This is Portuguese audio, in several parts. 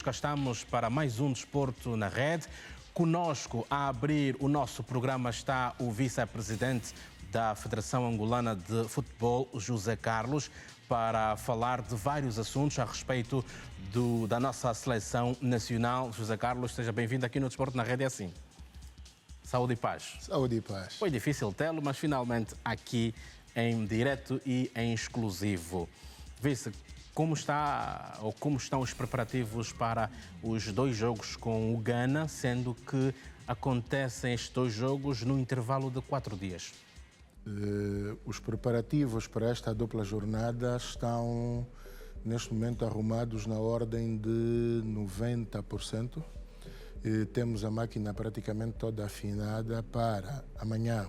Cá estamos para mais um Desporto na Rede. Conosco a abrir o nosso programa está o vice-presidente da Federação Angolana de Futebol, José Carlos, para falar de vários assuntos a respeito da nossa seleção nacional. José Carlos, seja bem-vindo aqui no Desporto na Rede. É assim. Saúde e paz. Saúde e paz. Foi difícil tê-lo, mas finalmente aqui em direto e em exclusivo. Vice, como estão os preparativos para os dois jogos com o Ghana, sendo que acontecem estes dois jogos no intervalo de 4 dias? Os preparativos para esta dupla jornada estão, neste momento, arrumados na ordem de 90%. Temos a máquina praticamente toda afinada para amanhã.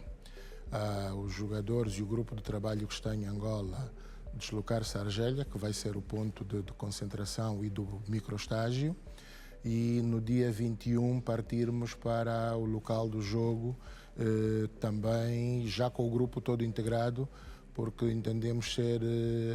Os jogadores e o grupo de trabalho que está em Angola deslocar-se a Argélia, que vai ser o ponto de concentração e do microestágio, e no dia 21 partirmos para o local do jogo, também já com o grupo todo integrado, porque entendemos ser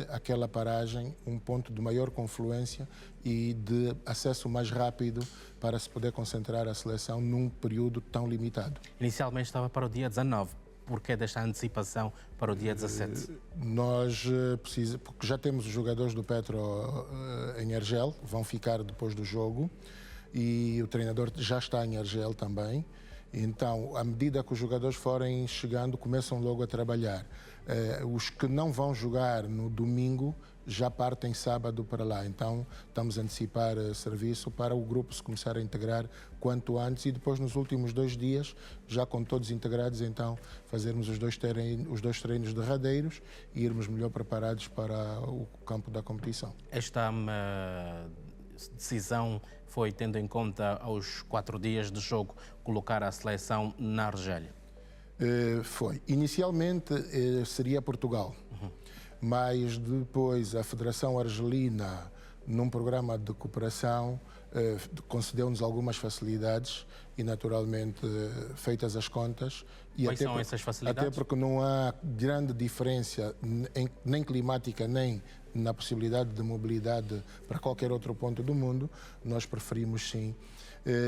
aquela paragem um ponto de maior confluência e de acesso mais rápido para se poder concentrar a seleção num período tão limitado. Inicialmente estava para o dia 19. Por que desta antecipação para o dia 17? Nós precisamos, porque já temos os jogadores do Petro em Argel, vão ficar depois do jogo, e o treinador já está em Argel também. Então, à medida que os jogadores forem chegando, começam logo a trabalhar. Os que não vão jogar no domingo já partem sábado para lá. Então, estamos a antecipar serviço para o grupo se começar a integrar quanto antes e depois, nos últimos 2 dias, já com todos integrados, então, fazermos os dois treinos derradeiros e irmos melhor preparados para o campo da competição. Esta decisão foi tendo em conta aos 4 dias de jogo colocar a seleção na Argélia? Foi. Inicialmente seria Portugal, mas depois a Federação Argelina, num programa de cooperação, concedeu-nos algumas facilidades e, naturalmente, feitas as contas. Quais são essas facilidades? Até porque não há grande diferença, nem climática, nem na possibilidade de mobilidade para qualquer outro ponto do mundo. Nós preferimos, sim.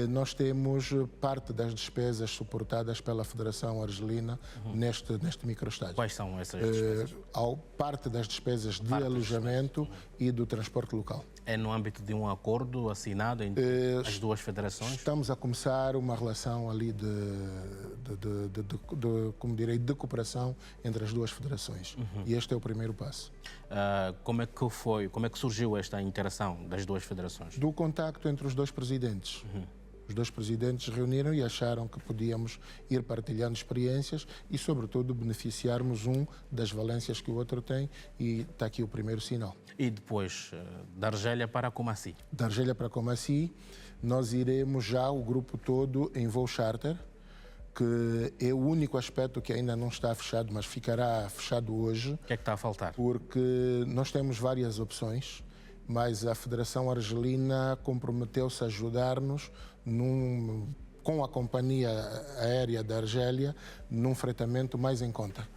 Nós temos parte das despesas suportadas pela Federação Argelina neste microestádio. Quais são essas despesas? Parte das despesas de alojamento e do transporte local. É no âmbito de um acordo assinado entre as duas federações? Estamos a começar uma relação ali de cooperação entre as duas federações. E este é o primeiro passo. Como é que surgiu esta interação das duas federações? Do contacto entre os dois presidentes. Os dois presidentes reuniram e acharam que podíamos ir partilhando experiências e, sobretudo, beneficiarmos um das valências que o outro tem, e está aqui o primeiro sinal. E depois, da Argélia para Kumasi? Da Argélia para Kumasi, nós iremos já o grupo todo em voo charter, que é o único aspecto que ainda não está fechado, mas ficará fechado hoje. O que é que está a faltar? Porque nós temos várias opções, mas a Federação Argelina comprometeu-se a ajudar-nos com a companhia aérea da Argélia num fretamento mais em conta.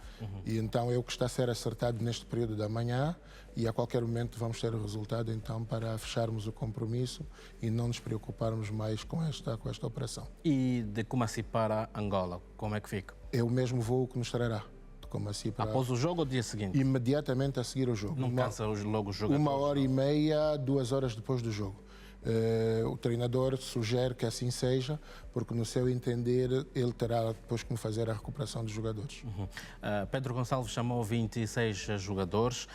E então é o que está a ser acertado neste período da manhã, e a qualquer momento vamos ter o resultado então para fecharmos o compromisso e não nos preocuparmos mais com esta operação. E de Kumasi para Angola, como é que fica? É o mesmo voo que nos trará. Após o jogo ou dia seguinte? Imediatamente a seguir o jogo. Não cansa logo os jogadores? 1h30, 2 horas depois do jogo. O treinador sugere que assim seja, porque, no seu entender, ele terá depois como fazer a recuperação dos jogadores. Pedro Gonçalves chamou 26 jogadores,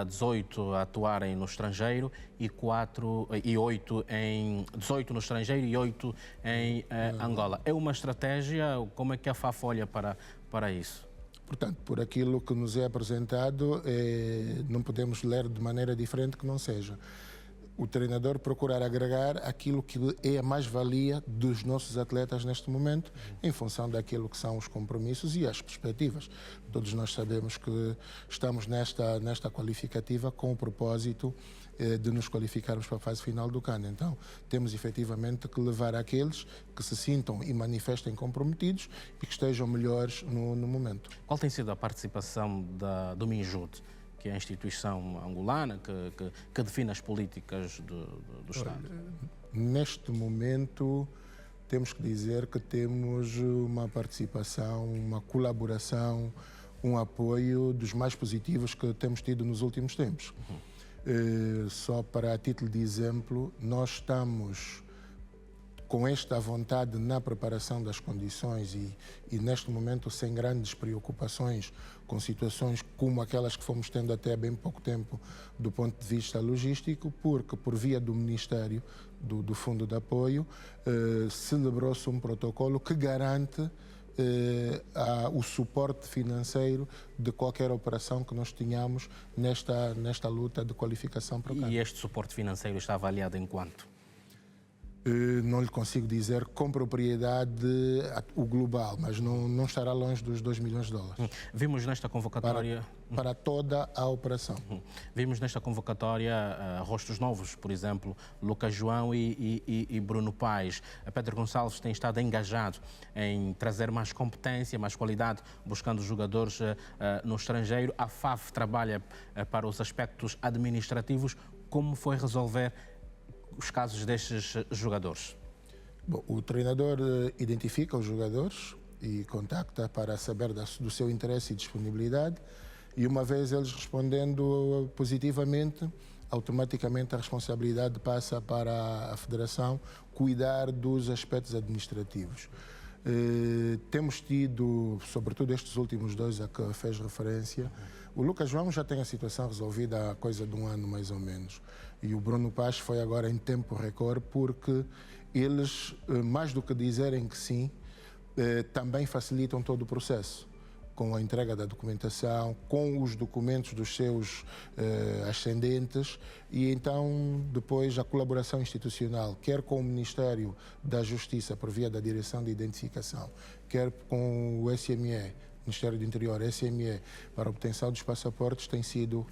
18 a atuarem no estrangeiro e 18 no estrangeiro e 8 em Angola. É uma estratégia? Como é que a FAF olha para isso? Portanto, por aquilo que nos é apresentado, não podemos ler de maneira diferente que não seja o treinador procurar agregar aquilo que é a mais-valia dos nossos atletas neste momento, em função daquilo que são os compromissos e as perspectivas. Todos nós sabemos que estamos nesta qualificativa com o propósito de nos qualificarmos para a fase final do CAN. Então, temos efetivamente que levar aqueles que se sintam e manifestem comprometidos e que estejam melhores no momento. Qual tem sido a participação do Minjut, que que é a instituição angolana que define as políticas do Estado? Neste momento, temos que dizer que temos uma participação, uma colaboração, um apoio dos mais positivos que temos tido nos últimos tempos. Só para título de exemplo, nós estamos com esta vontade na preparação das condições e neste momento sem grandes preocupações com situações como aquelas que fomos tendo até há bem pouco tempo do ponto de vista logístico, porque por via do Ministério, do Fundo de Apoio, celebrou-se um protocolo que garante o suporte financeiro de qualquer operação que nós tenhamos nesta luta de qualificação para cá. E este suporte financeiro está avaliado em quanto? Não lhe consigo dizer com propriedade o global, mas não estará longe dos 2 milhões de dólares. Vimos nesta convocatória... Para toda a operação. Vimos nesta convocatória rostos novos, por exemplo, Lucas João e Bruno Paes. Pedro Gonçalves tem estado engajado em trazer mais competência, mais qualidade, buscando jogadores no estrangeiro. A FAF trabalha para os aspectos administrativos. Como foi resolver os casos destes jogadores? Bom, o treinador identifica os jogadores e contacta para saber do seu interesse e disponibilidade, e uma vez eles respondendo positivamente, automaticamente a responsabilidade passa para a Federação cuidar dos aspectos administrativos. Temos tido, sobretudo estes últimos 2 a que fez referência, o Lucas João já tem a situação resolvida há coisa de 1 ano mais ou menos, e o Bruno Paes foi agora em tempo recorde, porque eles, mais do que dizerem que sim, também facilitam todo o processo, com a entrega da documentação, com os documentos dos seus ascendentes, e então depois a colaboração institucional, quer com o Ministério da Justiça por via da Direção de Identificação, quer com o SME, Ministério do Interior, SME, para a obtenção dos passaportes, tem sido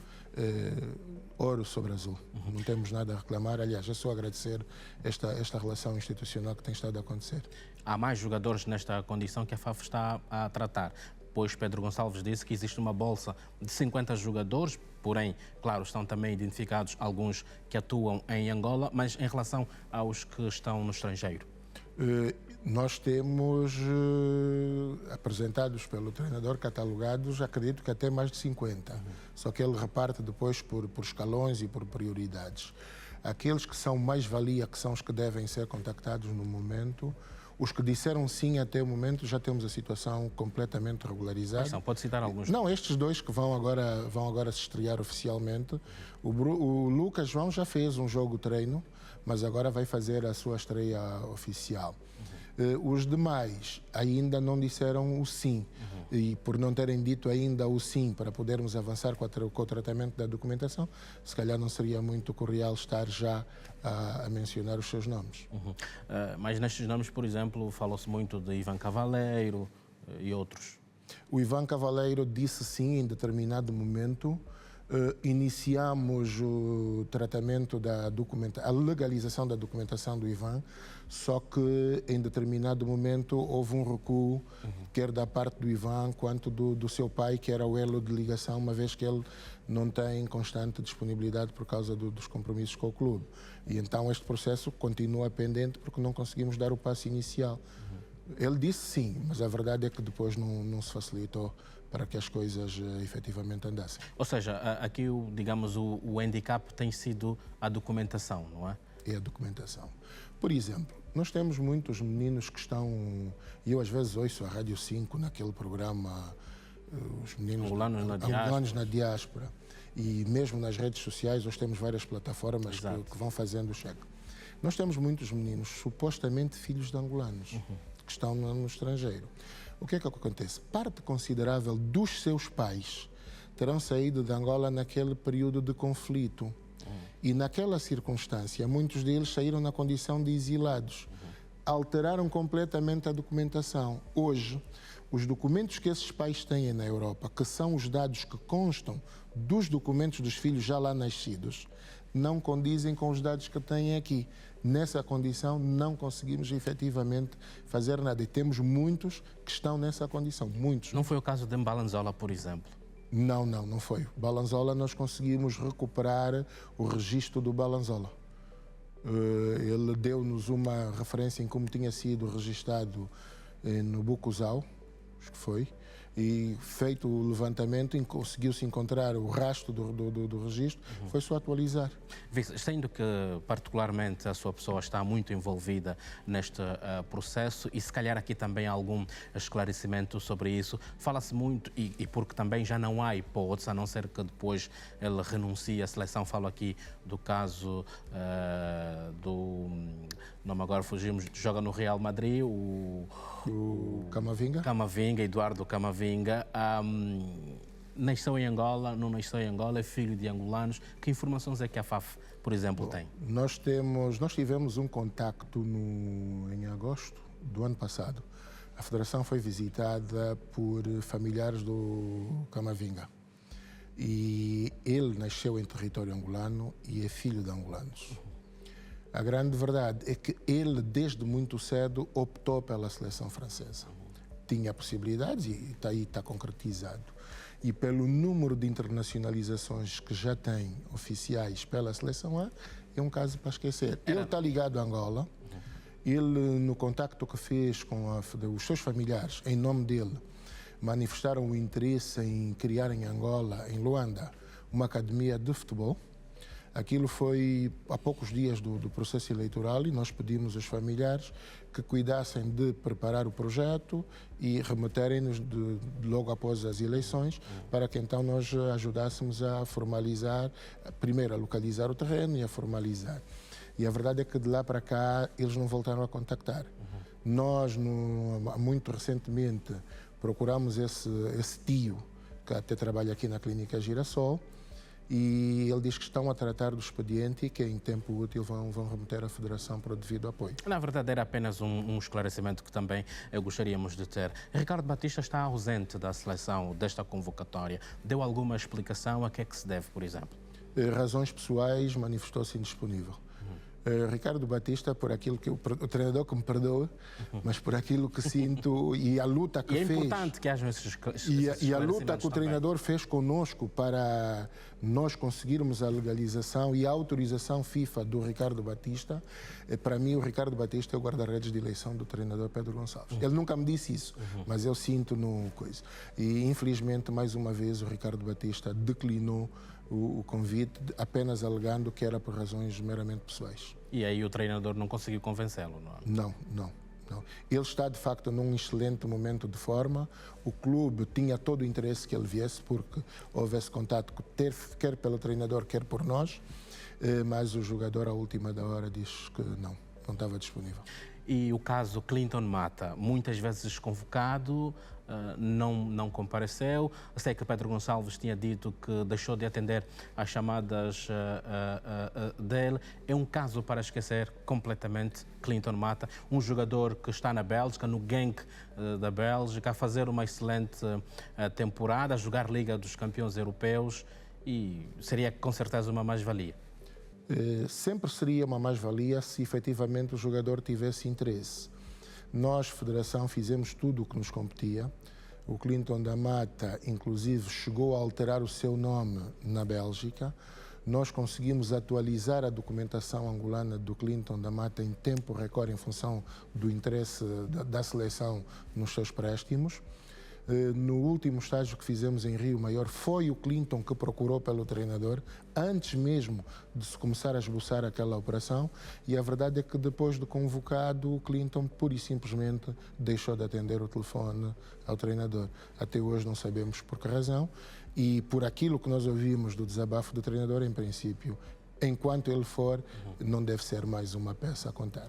ouro sobre azul. Não temos nada a reclamar, aliás, é só agradecer esta relação institucional que tem estado a acontecer. Há mais jogadores nesta condição que a FAF está a tratar, pois Pedro Gonçalves disse que existe uma bolsa de 50 jogadores, porém, claro, estão também identificados alguns que atuam em Angola, mas em relação aos que estão no estrangeiro? Nós temos apresentados pelo treinador, catalogados, acredito que até mais de 50. Só que ele reparte depois por escalões e por prioridades. Aqueles que são mais-valia, que são os que devem ser contactados no momento, os que disseram sim até o momento, já temos a situação completamente regularizada. Pode citar alguns? Não, estes 2 que vão agora se estrear oficialmente. O Lucas João já fez um jogo-treino, mas agora vai fazer a sua estreia oficial. Os demais ainda não disseram o sim, e por não terem dito ainda o sim para podermos avançar com o tratamento da documentação, se calhar não seria muito correal estar já a mencionar os seus nomes. Mas nestes nomes, por exemplo, falou-se muito de Ivan Cavaleiro e outros. O Ivan Cavaleiro disse sim em determinado momento. Iniciamos o tratamento a legalização da documentação do Ivan, só que em determinado momento houve um recuo, quer da parte do Ivan quanto do seu pai, que era o elo de ligação, uma vez que ele não tem constante disponibilidade por causa dos compromissos com o clube. E então este processo continua pendente porque não conseguimos dar o passo inicial. Ele disse sim, mas a verdade é que depois não se facilitou para que as coisas efetivamente andassem. Ou seja, aqui, digamos, o handicap tem sido a documentação, não é? É a documentação. Por exemplo, nós temos muitos meninos que estão... E eu às vezes ouço a Rádio 5 naquele programa, os meninos angolanos na diáspora. E mesmo nas redes sociais, nós temos várias plataformas que vão fazendo o cheque. Nós temos muitos meninos, supostamente filhos de angolanos, que estão no estrangeiro. O que é que acontece? Parte considerável dos seus pais terão saído de Angola naquele período de conflito. E naquela circunstância, muitos deles saíram na condição de exilados. Alteraram completamente a documentação. Hoje, os documentos que esses pais têm na Europa, que são os dados que constam dos documentos dos filhos já lá nascidos, não condizem com os dados que têm aqui. Nessa condição, não conseguimos efetivamente fazer nada. E temos muitos que estão nessa condição, muitos. Não foi o caso de Mbalanzola, por exemplo? Não foi. Balanzola, nós conseguimos recuperar o registro do Balanzola. Ele deu-nos uma referência em como tinha sido registado no Bucuzal, acho que foi, e feito o levantamento, conseguiu-se encontrar o rastro do registro, foi só atualizar. Sendo que particularmente a sua pessoa está muito envolvida neste processo e se calhar aqui também há algum esclarecimento sobre isso, fala-se muito, e porque também já não há hipótese, a não ser que depois ele renuncie à seleção, falo aqui do caso do, nome agora fugimos, joga no Real Madrid, o Camavinga, Eduardo Camavinga, nasceu em Angola, não nasceu em Angola, é filho de angolanos. Que informações é que a FAF, por exemplo, tem? Nós tivemos um contacto em agosto do ano passado. A Federação foi visitada por familiares do Camavinga. E ele nasceu em território angolano e é filho de angolanos. A grande verdade é que ele, desde muito cedo, optou pela seleção francesa. Tinha possibilidades e está concretizado. E pelo número de internacionalizações que já tem oficiais pela seleção A, é um caso para esquecer. Ele está ligado a Angola. Ele, no contacto que fez com os seus familiares, em nome dele, manifestaram o interesse em criar em Angola, em Luanda, uma academia de futebol. Aquilo foi há poucos dias do processo eleitoral e nós pedimos aos familiares que cuidassem de preparar o projeto e remeterem-nos logo após as eleições para que então nós ajudássemos a formalizar, primeiro a localizar o terreno e a formalizar. E a verdade é que de lá para cá eles não voltaram a contactar. Nós, muito recentemente, procuramos esse tio que até trabalha aqui na Clínica Girassol, e ele diz que estão a tratar do expediente e que em tempo útil vão remeter à Federação para o devido apoio. Na verdade era apenas um esclarecimento que também gostaríamos de ter. Ricardo Batista está ausente da seleção desta convocatória. Deu alguma explicação a que é que se deve, por exemplo? Razões pessoais, manifestou-se indisponível. Ricardo Batista, por aquilo que o treinador que me perdoa, mas por aquilo que sinto e a luta que fez. É importante que haja esses e a luta que o treinador fez conosco para nós conseguirmos a legalização e a autorização FIFA do Ricardo Batista. Para mim, o Ricardo Batista é o guarda-redes de eleição do treinador Pedro Gonçalves. Ele nunca me disse isso, mas eu sinto no coisa. E infelizmente, mais uma vez, o Ricardo Batista declinou o convite, apenas alegando que era por razões meramente pessoais. E aí o treinador não conseguiu convencê-lo, não é? Não. Ele está, de facto, num excelente momento de forma. O clube tinha todo o interesse que ele viesse, porque houve esse contato, quer pelo treinador, quer por nós, mas o jogador, à última da hora, diz que não estava disponível. E o caso Clinton Mata, muitas vezes convocado, não compareceu. Eu sei que Pedro Gonçalves tinha dito que deixou de atender às chamadas dele. É um caso para esquecer completamente. Clinton Mata, um jogador que está na Bélgica, no Genk da Bélgica, a fazer uma excelente temporada, a jogar Liga dos Campeões Europeus, e seria com certeza uma mais-valia. Sempre seria uma mais-valia se efetivamente o jogador tivesse interesse. Nós, Federação, fizemos tudo o que nos competia. O Clinton da Mata, inclusive, chegou a alterar o seu nome na Bélgica. Nós conseguimos atualizar a documentação angolana do Clinton da Mata em tempo recorde em função do interesse da seleção nos seus préstimos. No último estágio que fizemos em Rio Maior, foi o Clinton que procurou pelo treinador, antes mesmo de se começar a esboçar aquela operação, e a verdade é que depois de convocado, o Clinton pura e simplesmente deixou de atender o telefone ao treinador. Até hoje não sabemos por que razão, e por aquilo que nós ouvimos do desabafo do treinador, em princípio, enquanto ele for, não deve ser mais uma peça a contar.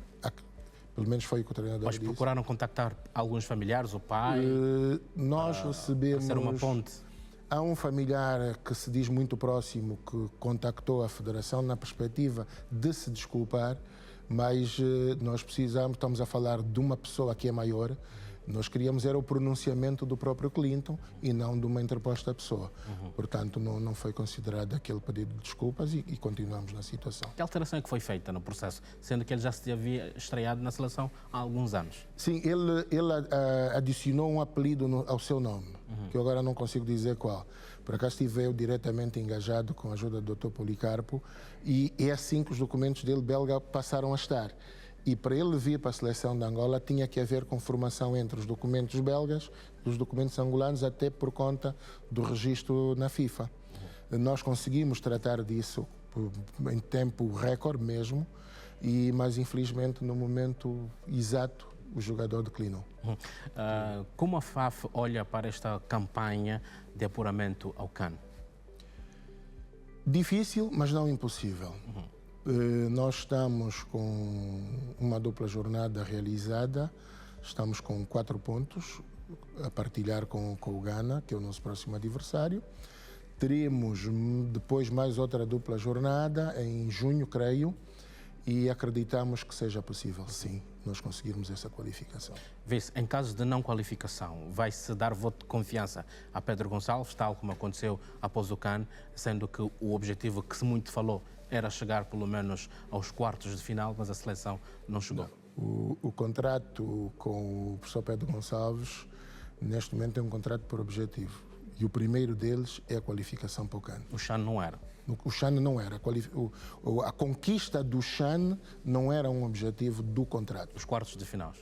Pelo menos foi o que o treinador disse. Mas procuraram contactar alguns familiares, o pai? Nós recebemos... Ser uma ponte? Há um familiar que se diz muito próximo que contactou a Federação na perspectiva de se desculpar, mas nós estamos a falar de uma pessoa que é maior. Nós queríamos era o pronunciamento do próprio Clinton e não de uma interposta pessoa. Portanto, não foi considerado aquele pedido de desculpas e continuamos na situação. Que alteração é que foi feita no processo, sendo que ele já se havia estreado na seleção há alguns anos? Sim, ele adicionou um apelido ao seu nome, que eu agora não consigo dizer qual. Por acaso estive eu diretamente engajado com a ajuda do Dr. Policarpo e é assim que os documentos dele belga passaram a estar. E para ele vir para a seleção de Angola tinha que haver conformação entre os documentos belgas e os documentos angolanos, até por conta do registro na FIFA. Nós conseguimos tratar disso em tempo recorde mesmo, mas infelizmente no momento exato o jogador declinou. Como a FAF olha para esta campanha de apuramento ao CAN? Difícil, mas não impossível. Nós estamos com uma dupla jornada realizada, estamos com 4 pontos a partilhar com o Ghana, que é o nosso próximo adversário. Teremos depois mais outra dupla jornada em junho, creio, e acreditamos que seja possível, sim, nós conseguirmos essa qualificação. Vê-se, em caso de não qualificação, vai-se dar voto de confiança a Pedro Gonçalves, tal como aconteceu após o CAN, sendo que o objetivo que se muito falou era chegar pelo menos aos quartos de final, mas a seleção não chegou. O contrato com o professor Pedro Gonçalves, neste momento, é um contrato por objetivo. E o primeiro deles é a qualificação para o CAN. O CHAN não era. O CHAN não era. A conquista do CHAN não era um objetivo do contrato. Os quartos de final?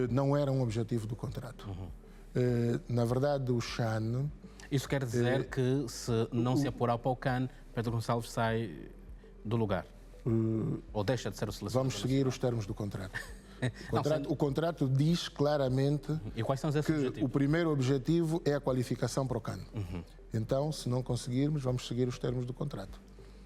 Não era um objetivo do contrato. Na verdade, o CHAN... Isso quer dizer que se não se apurar para o CAN, Pedro Gonçalves sai do lugar? Ou deixa de ser o selecionador? Vamos seguir os termos do contrato. O contrato diz claramente e quais são esses que objetivos? O primeiro objetivo é a qualificação para o CAN. Então, se não conseguirmos, vamos seguir os termos do contrato.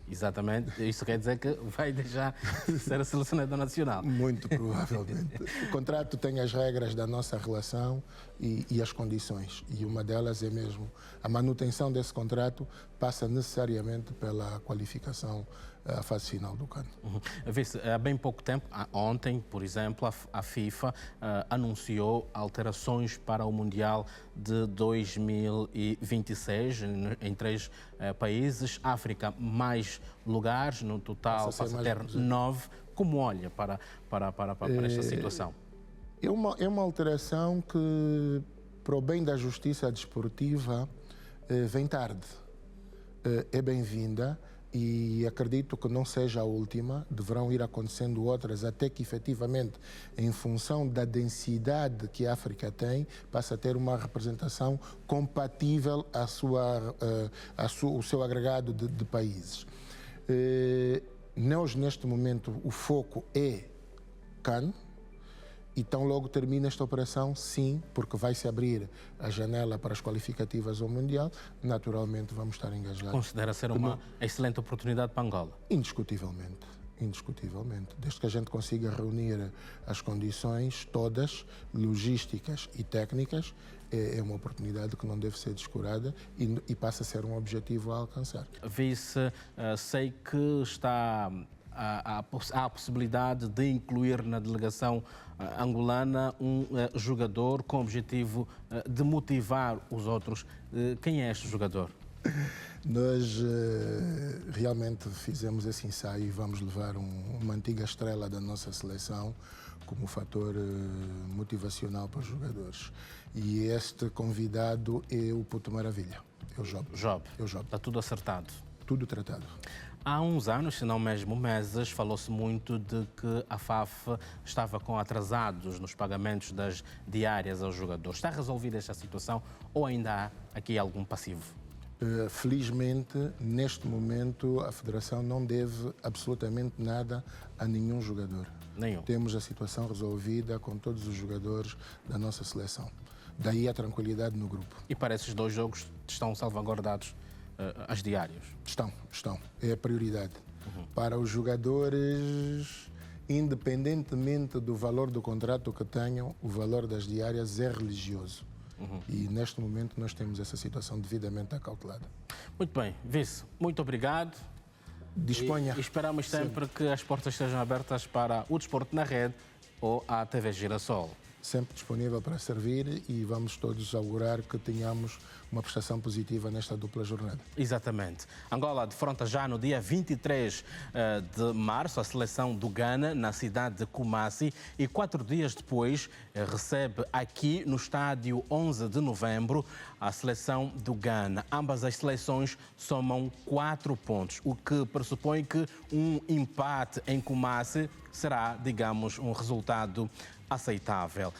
Exatamente. Isso quer dizer que vai deixar de ser selecionador nacional. Muito provavelmente. O contrato tem as regras da nossa relação e as condições. E uma delas é mesmo a manutenção desse contrato passa necessariamente pela qualificação à fase final do CAN. Vê-se, há bem pouco tempo, ontem, por exemplo, a FIFA anunciou alterações para o Mundial de 2026 em 3 países. África, mais lugares, no total passa a ter 9. Como olha para esta situação? É uma alteração que, para o bem da justiça desportiva, vem tarde. É bem-vinda e acredito que não seja a última, deverão ir acontecendo outras até que efetivamente, em função da densidade que a África tem, passe a ter uma representação compatível ao seu agregado de países. Nós, neste momento, o foco é CAN. E tão logo termina esta operação, sim, porque vai se abrir a janela para as qualificativas ao Mundial, naturalmente vamos estar engajados. Considera ser uma excelente oportunidade para Angola? Indiscutivelmente, indiscutivelmente. Desde que a gente consiga reunir as condições todas, logísticas e técnicas, é uma oportunidade que não deve ser descurada e passa a ser um objetivo a alcançar. Vice, sei que está... Há a possibilidade de incluir na delegação angolana um jogador com o objetivo de motivar os outros. Quem é este jogador? Nós realmente fizemos esse ensaio e vamos levar uma antiga estrela da nossa seleção como fator motivacional para os jogadores. E este convidado é o Puto Maravilha, é o Job. Está tudo acertado? Tudo tratado. Há uns anos, se não mesmo meses, falou-se muito de que a FAF estava com atrasados nos pagamentos das diárias aos jogadores. Está resolvida esta situação ou ainda há aqui algum passivo? Felizmente, neste momento, a Federação não deve absolutamente nada a nenhum jogador. Nenhum. Temos a situação resolvida com todos os jogadores da nossa seleção. Daí a tranquilidade no grupo. E para esses 2 jogos estão salvaguardados as diárias? Estão. É a prioridade. Para os jogadores, independentemente do valor do contrato que tenham, o valor das diárias é religioso. E neste momento nós temos essa situação devidamente acautelada. Muito bem. Vice, muito obrigado. Disponha. E esperamos sempre que as portas estejam abertas para o desporto na rede ou a TV Girassol. sempre disponível para servir e vamos todos augurar que tenhamos uma prestação positiva nesta dupla jornada. Exatamente. Angola defronta já no dia 23 de março a seleção do Ghana na cidade de Kumasi e 4 dias depois recebe aqui no estádio 11 de novembro a seleção do Ghana. Ambas as seleções somam 4 pontos, o que pressupõe que um empate em Kumasi será, digamos, um resultado aceitável.